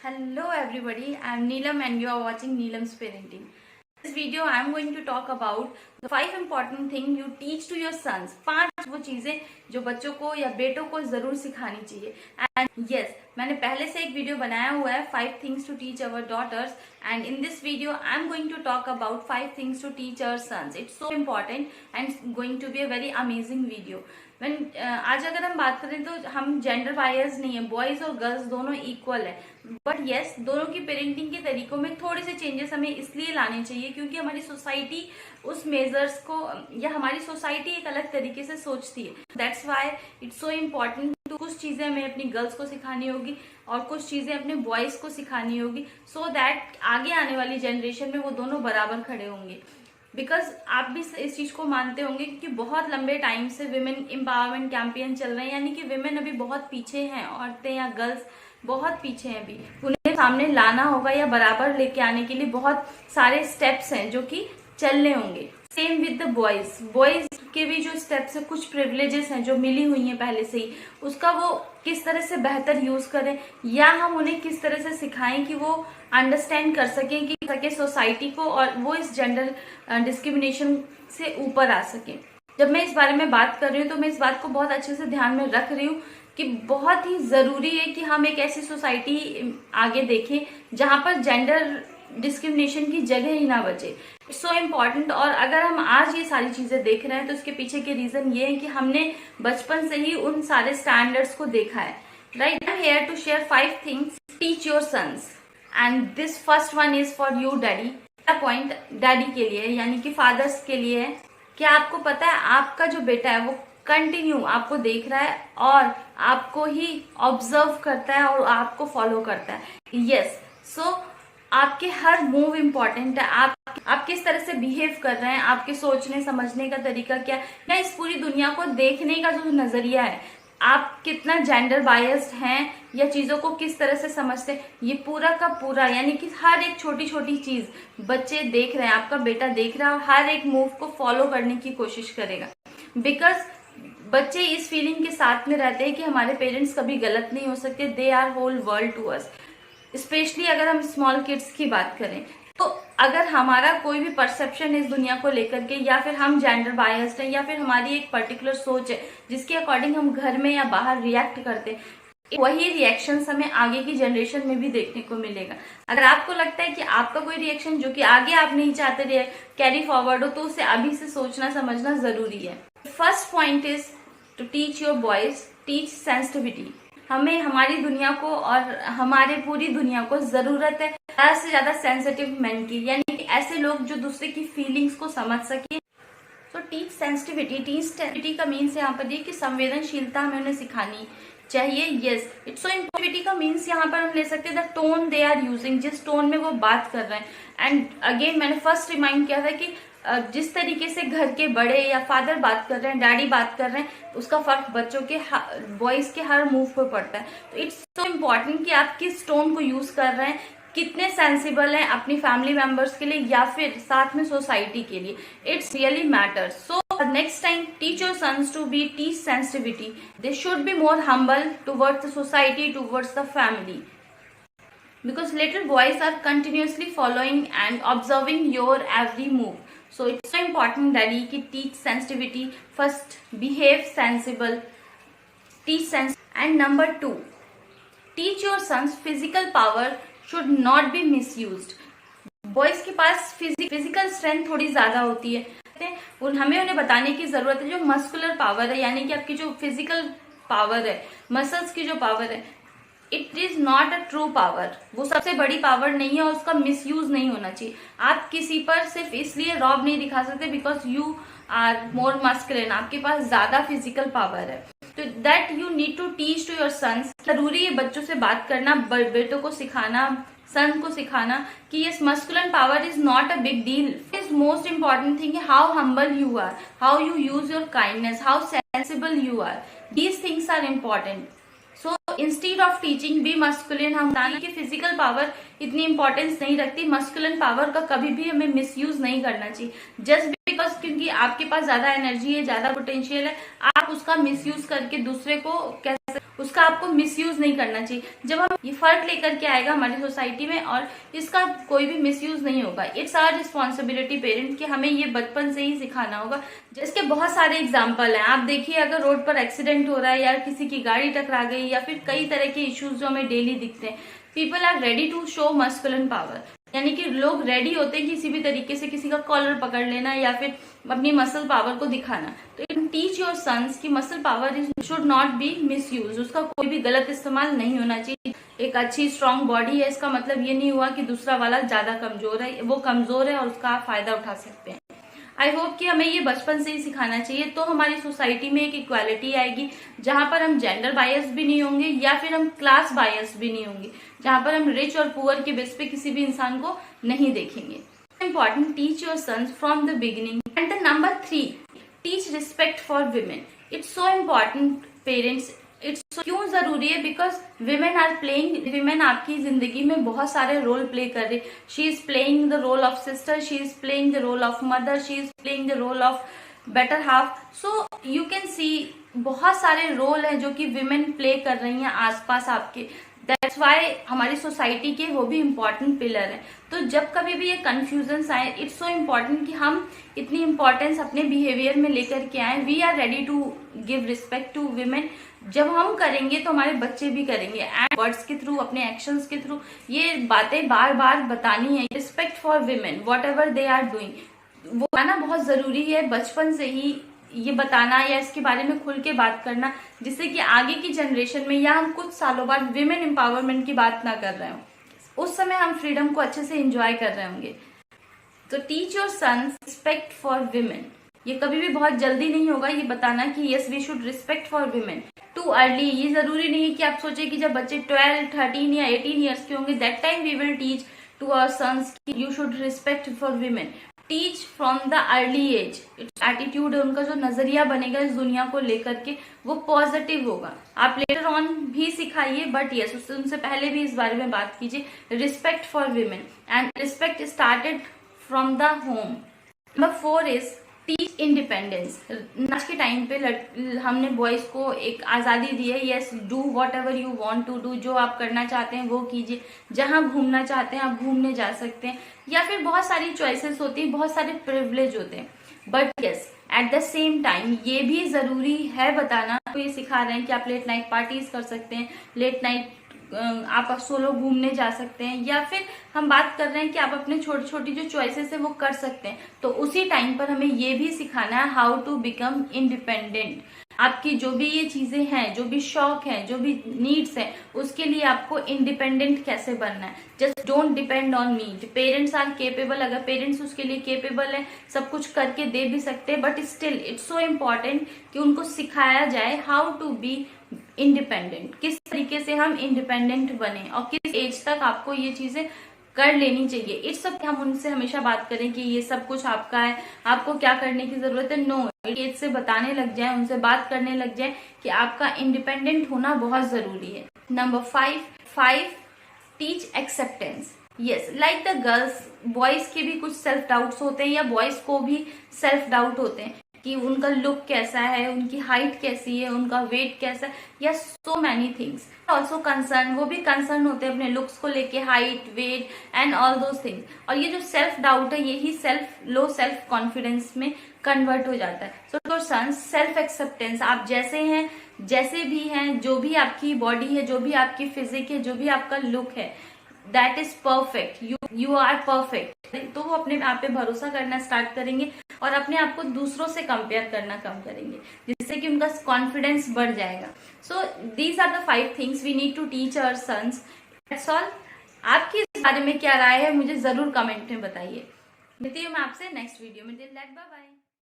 Hello everybody, I am Neelam and you are watching Neelam's Parenting. In this video I am going to talk about the 5 important things you teach to your sons. 5 वो चीजें जो बच्चों को या बेटों को जरूर सिखानी चाहिए. And yes, मैंने पहले से एक वीडियो बनाया हुआ है 5 things to teach our daughters, and in this video I am going to talk about 5 things to teach our sons. It's so important and it's going to be a very amazing video. आज अगर हम बात करें तो हम gender bias नहीं है, boys और गर्ल्स दोनों इक्वल है, बट यस दोनों की पेरेंटिंग के तरीकों में थोड़े से चेंजेस हमें इसलिए लाने चाहिए क्योंकि हमारी सोसाइटी उस मेजर्स को या हमारी सोसाइटी एक अलग तरीके से सोचती है. That's why it's so important. कुछ चीजें हमें अपनी गर्ल्स को सिखानी होगी और कुछ चीजें अपने बॉयज को सिखानी होगी, सो दैट आगे आने वाली जनरेशन में वो दोनों बराबर खड़े होंगे. बिकॉज आप भी इस चीज को मानते होंगे क्योंकि बहुत लंबे टाइम से विमेन एम्पावरमेंट कैंपेन चल रहे हैं, यानी कि विमेन अभी बहुत पीछे हैं, औरतें या गर्ल्स बहुत पीछे हैं. अभी उन्हें सामने लाना होगा या बराबर लेके आने के लिए बहुत सारे स्टेप्स हैं जो कि चलने होंगे. Same with the boys. Boys के भी जो स्टेप्स है, कुछ प्रिविलेजेस हैं जो मिली हुई हैं पहले से ही, उसका वो किस तरह से बेहतर यूज करें या हम उन्हें किस तरह से सिखाएं कि वो अंडरस्टैंड कर सकें कि सके सोसाइटी को और वो इस जेंडर डिस्क्रिमिनेशन से ऊपर आ सके. जब मैं इस बारे में बात कर रही हूँ तो मैं इस बात को बहुत अच्छे से ध्यान में रख रही हूँ कि बहुत ही जरूरी है कि हम एक ऐसी सोसाइटी आगे देखें जहां पर जेंडर डिस्क्रिमिनेशन की जगह ही ना बचे. It's so important. और अगर हम आज ये सारी चीजें देख रहे हैं तो इसके पीछे के रीजन ये है कि हमने बचपन से ही उन सारे स्टैंडर्ड्स को देखा है. Right, I am here to share 5 things teach your sons, and this first one is for you daddy. पहला पॉइंट डैडी के लिए यानी कि फादर्स के लिए है. क्या आपको पता है आपका जो बेटा है वो कंटिन्यू आपको देख रहा है और आपको ही ऑब्जर्व करता है और आपको फॉलो करता है. यस, सो आपके हर मूव इम्पोर्टेंट है. आप किस तरह से बिहेव कर रहे हैं, आपके सोचने समझने का तरीका क्या है, इस पूरी दुनिया को देखने का जो नजरिया है, आप कितना जेंडर बायस्ड हैं या चीजों को किस तरह से समझते हैं, ये पूरा का पूरा यानी कि हर एक छोटी छोटी चीज बच्चे देख रहे हैं, आपका बेटा देख रहा है और हर एक मूव को फॉलो करने की कोशिश करेगा. बिकॉज बच्चे इस फीलिंग के साथ में रहते हैं कि हमारे पेरेंट्स कभी गलत नहीं हो सकते. They are whole world to us. Specially अगर हम स्मॉल किड्स की बात करें तो अगर हमारा कोई भी परसेप्शन इस दुनिया को लेकर के या फिर हम जेंडर बायस्ड हैं या फिर हमारी एक पर्टिकुलर सोच है जिसके अकॉर्डिंग हम घर में या बाहर रिएक्ट करते हैं, वही रिएक्शंस हमें आगे की जनरेशन में भी देखने को मिलेगा. अगर आपको लगता है कि आपका कोई रिएक्शन जो कि आगे आप नहीं चाहते कैरी फॉरवर्ड हो तो उसे अभी से सोचना समझना जरूरी है. First point is to teach your boys, teach sensitivity. हमें हमारी दुनिया को और हमारे पूरी दुनिया को जरूरत है ज्यादा से ज्यादा सेंसिटिव मैन की, यानी कि ऐसे लोग जो दूसरे की फीलिंग्स को समझ सके. तो टीच सेंसिटिविटी. टीच सेंसिटिविटी का मीन्स यहाँ पर ये कि संवेदनशीलता हमें उन्हें सिखानी चाहिए. यस, इट्स सो इम्पोर्टेंट का मीन्स यहाँ पर हम ले सकते हैं the tone they are using, जिस टोन में वो बात कर रहे हैं. एंड अगेन मैंने फर्स्ट रिमाइंड किया था कि जिस तरीके से घर के बड़े या फादर बात कर रहे हैं, डैडी बात कर रहे हैं, उसका फर्क बच्चों के बॉयज के हर मूव पर पड़ता है. तो इट्स सो इम्पोर्टेंट कि आप किस टोन को यूज कर रहे हैं, कितने सेंसिबल हैं अपनी फैमिली मेंबर्स के लिए या फिर साथ में सोसाइटी के लिए. It's really matters. So next time teach your sons to be teach sensitivity. They should be more humble towards the society, towards the family. Because little boys are continuously following and observing your every move. So it's so important daddy ki teach sensitivity. First, behave sensible. Teach sense. And number 2, teach your sons physical power should not be misused. Boys के पास physical strength थोड़ी ज्यादा होती है, हमें उन्हें बताने की जरूरत है जो मस्कुलर पावर है, यानी कि आपकी जो फिजिकल पावर है, मसल्स की जो पावर है, it is not a true power. वो सबसे बड़ी पावर नहीं है और उसका मिसयूज नहीं होना चाहिए. आप किसी पर सिर्फ इसलिए रॉब नहीं दिखा सकते because you are more masculine, आपके पास ज्यादा फिजिकल पावर है. तो that you need to teach to your sons. जरूरी है बच्चों से बात करना, बेटों को सिखाना, सन को सिखाना कि yes masculine power is not a big deal. Is most important thing how humble you are, how you use your kindness, how sensible you are. These things are important. So instead of teaching be masculine. हम बताने की physical power इतनी importance नहीं रखती. Masculine power का कभी भी हमें मिसयूज नहीं करना चाहिए जस्ट बिकॉज क्योंकि आपके पास ज्यादा एनर्जी है, ज्यादा पोटेंशियल है, आप उसका मिसयूज करके दूसरे को कैसे उसका आपको मिसयूज नहीं करना चाहिए। जब हम ये फर्क लेकर के आएगा हमारी सोसाइटी में और इसका कोई भी मिसयूज नहीं होगा। इट्स आवर रिस्पॉन्सिबिलिटी पेरेंट कि हमें ये बचपन से ही सिखाना होगा। जिसके बहुत सारे एग्जाम्पल हैं, आप देखिए अगर रोड पर एक्सीडेंट हो रहा है या किसी की गाड़ी टकरा गई या फिर कई तरह के इश्यूज जो हमें डेली दिखते हैं, people are ready to show masculine power, यानी कि लोग रेडी होते हैं किसी भी तरीके से किसी का कॉलर पकड़ लेना या फिर अपनी मसल पावर को दिखाना। तो टीच योर सन्स कि muscle power should not be misuse, उसका कोई भी गलत इस्तेमाल नहीं होना चाहिए। एक अच्छी स्ट्रांग बॉडी है, इसका मतलब ये नहीं हुआ कि दूसरा वाला ज्यादा कमजोर है, वो कमजोर है और उसका आप फायदा उठा सकते हैं। आई होप कि हमें ये बचपन से ही सिखाना चाहिए, तो हमारी सोसाइटी में एक इक्वालिटी आएगी जहां पर हम जेंडर बायस भी नहीं होंगे या फिर हम क्लास बायस भी नहीं होंगे, जहां पर हम रिच और पुअर के बेस पे किसी भी इंसान को नहीं देखेंगे। Important, teach your sons from the beginning. And the number 3, teach respect for women. It's so important, parents. क्यों जरूरी है? Because women are playing, women आपकी जिंदगी में बहुत सारे रोल प्ले कर रही है। She is playing the role of sister, she is playing the role of mother, she is playing the role of better half. So you can see बहुत सारे रोल हैं जो कि women प्ले कर रही हैं आसपास आपके। दैट्स वाई हमारी सोसाइटी के वो भी इम्पोर्टेंट पिलर है। तो जब कभी भी ये कंफ्यूजन आए, इट्स सो इम्पोर्टेंट कि हम इतनी इम्पोर्टेंस अपने बिहेवियर में लेकर के आए। We are ready to give respect to women. जब हम करेंगे तो हमारे बच्चे भी करेंगे, एंड वर्ड्स के थ्रू, अपने एक्शंस के थ्रू ये बातें बार बार बतानी है। Respect for women, whatever they are doing, वो आना बहुत जरूरी है बचपन से ही ये बताना या इसके बारे में खुल के बात करना, जिससे कि आगे की जनरेशन में या हम कुछ सालों बाद विमेन एम्पावरमेंट की बात ना कर रहे हो, उस समय हम फ्रीडम को अच्छे से एंजॉय कर रहे होंगे। तो teach your sons respect for women. ये कभी भी बहुत जल्दी नहीं होगा ये बताना कि yes we should respect for women. Too early, ये जरूरी नहीं है कि आप सोचे कि जब बच्चे 12, 13 या 18 ईयर्स के होंगे that time we will teach to our sons you should respect for women. Teach from the early age. Attitude है उनका, जो नजरिया बनेगा इस दुनिया को लेकर के वो पॉजिटिव होगा। आप लेटर ऑन भी सिखाइए, बट यस उससे उनसे पहले भी इस बारे में बात कीजिए। Respect for women and respect started from the home. Number 4 is teach independence. आज के टाइम पे हमने बॉयज को एक आजादी दी है। Yes, do whatever you want to do, जो आप करना चाहते हैं वो कीजिए। जहां घूमना चाहते हैं आप घूमने जा सकते हैं, या फिर बहुत सारी चॉइसेस होती है, बहुत सारे प्रिविलेज होते हैं। But yes at the same time ये भी जरूरी है बताना, तो ये सिखा रहे हैं कि आप लेट नाइट पार्टीज कर सकते हैं, लेट नाइट आप सोलो घूमने जा सकते हैं, या फिर हम बात कर रहे हैं कि आप अपने छोटी छोटी जो चॉइसेस है वो कर सकते हैं। तो उसी टाइम पर हमें ये भी सिखाना है हाउ टू बिकम इंडिपेंडेंट। आपकी जो भी ये चीजें हैं, जो भी शौक हैं, जो भी नीड्स हैं, उसके लिए आपको इंडिपेंडेंट कैसे बनना है। Just don't depend on me. Parents are capable, अगर पेरेंट्स उसके लिए केपेबल है, सब कुछ करके दे भी सकते हैं, but still it's so important कि उनको सिखाया जाए हाउ टू बी इंडिपेंडेंट, किस तरीके से हम इंडिपेंडेंट बने और किस एज तक आपको ये चीजें कर लेनी चाहिए। इस सब हम उनसे हमेशा बात करें कि ये सब कुछ आपका है, आपको क्या करने की जरूरत है। नो, एज से बताने लग जाए, उनसे बात करने लग जाए कि आपका इंडिपेंडेंट होना बहुत जरूरी है। Number 5 teach acceptance. Yes, like the girls, boys के भी कुछ सेल्फ डाउट्स होते हैं या बॉयज को भी सेल्फ डाउट होते हैं कि उनका लुक कैसा है, उनकी हाइट कैसी है, उनका वेट कैसा है, या so many things. Also concern, वो भी कंसर्न होते हैं अपने लुक्स को लेके, height, weight and all those things. और ये जो सेल्फ डाउट है यही लो सेल्फ कॉन्फिडेंस में कन्वर्ट हो जाता है। So your sons self acceptance, आप जैसे हैं, जैसे भी हैं, जो भी आपकी बॉडी है, जो भी आपकी फिजिक है, जो भी आपका लुक है, that is perfect, you are perfect. तो वो अपने आप पे भरोसा करना स्टार्ट करेंगे और अपने आप को दूसरों से कंपेयर करना कम करेंगे, जिससे कि उनका कॉन्फिडेंस बढ़ जाएगा। So these are the 5 things we need to teach our sons. That's all. आपकी इस बारे में क्या राय है मुझे जरूर कमेंट में बताइए। मिलती हूँ मैं आपसे नेक्स्ट वीडियो में। Bye bye.